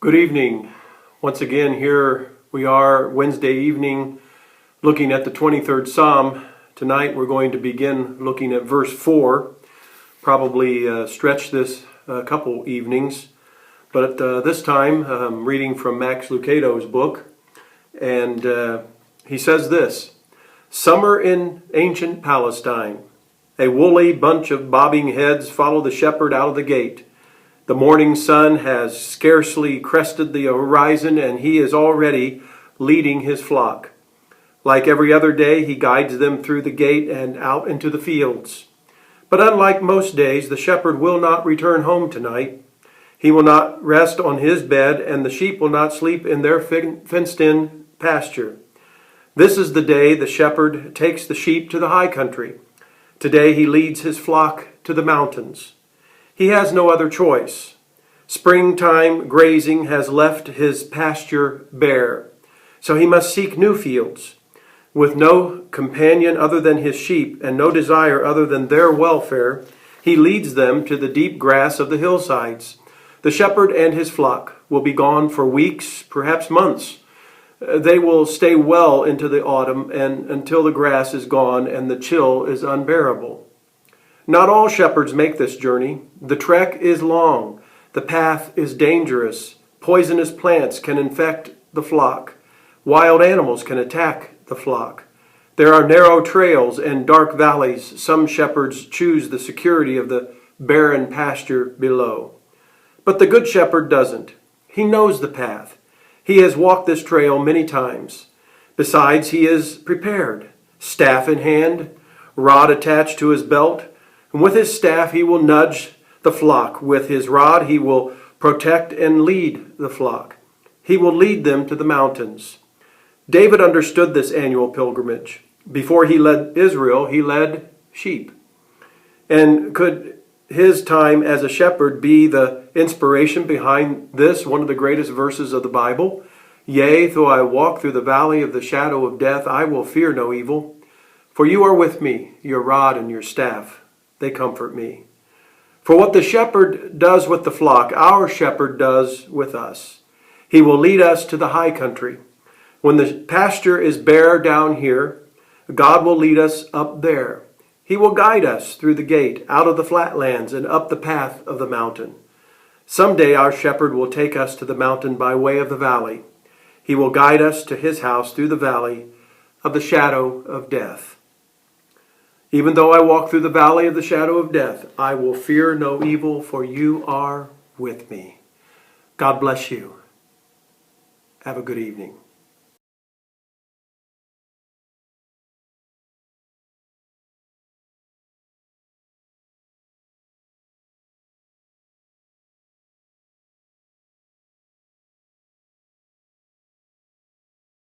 Good evening. Once again, here we are Wednesday evening looking at the 23rd Psalm. Tonight we're going to begin looking at verse 4. Probably stretch this a couple evenings. But this time I'm reading from Max Lucado's book. And he says this: Summer in ancient Palestine. A woolly bunch of bobbing heads follow the shepherd out of the gate. The morning sun has scarcely crested the horizon, and he is already leading his flock. Like every other day, he guides them through the gate and out into the fields. But unlike most days, the shepherd will not return home tonight. He will not rest on his bed, and the sheep will not sleep in their fenced-in pasture. This is the day the shepherd takes the sheep to the high country. Today he leads his flock to the mountains. He has no other choice. Springtime grazing has left his pasture bare, so he must seek new fields. With no companion other than his sheep and no desire other than their welfare, he leads them to the deep grass of the hillsides. The shepherd and his flock will be gone for weeks, perhaps months. They will stay well into the autumn and until the grass is gone and the chill is unbearable. Not all shepherds make this journey. The trek is long. The path is dangerous. Poisonous plants can infect the flock. Wild animals can attack the flock. There are narrow trails and dark valleys. Some shepherds choose the security of the barren pasture below. But the good shepherd doesn't. He knows the path. He has walked this trail many times. Besides, he is prepared. Staff in hand, rod attached to his belt. And with his staff he will nudge the flock. With his rod he will protect and lead the flock. He will lead them to the mountains. David understood this annual pilgrimage. Before he led Israel, he led sheep. And could his time as a shepherd be the inspiration behind this, one of the greatest verses of the Bible? Yea, though I walk through the valley of the shadow of death, I will fear no evil. For you are with me, your rod and your staff, they comfort me. For what the shepherd does with the flock, our shepherd does with us. He will lead us to the high country. When the pasture is bare down here, God will lead us up there. He will guide us through the gate, out of the flatlands, and up the path of the mountain. Someday our shepherd will take us to the mountain by way of the valley. He will guide us to his house through the valley of the shadow of death. Even though I walk through the valley of the shadow of death, I will fear no evil, for you are with me. God bless you. Have a good evening.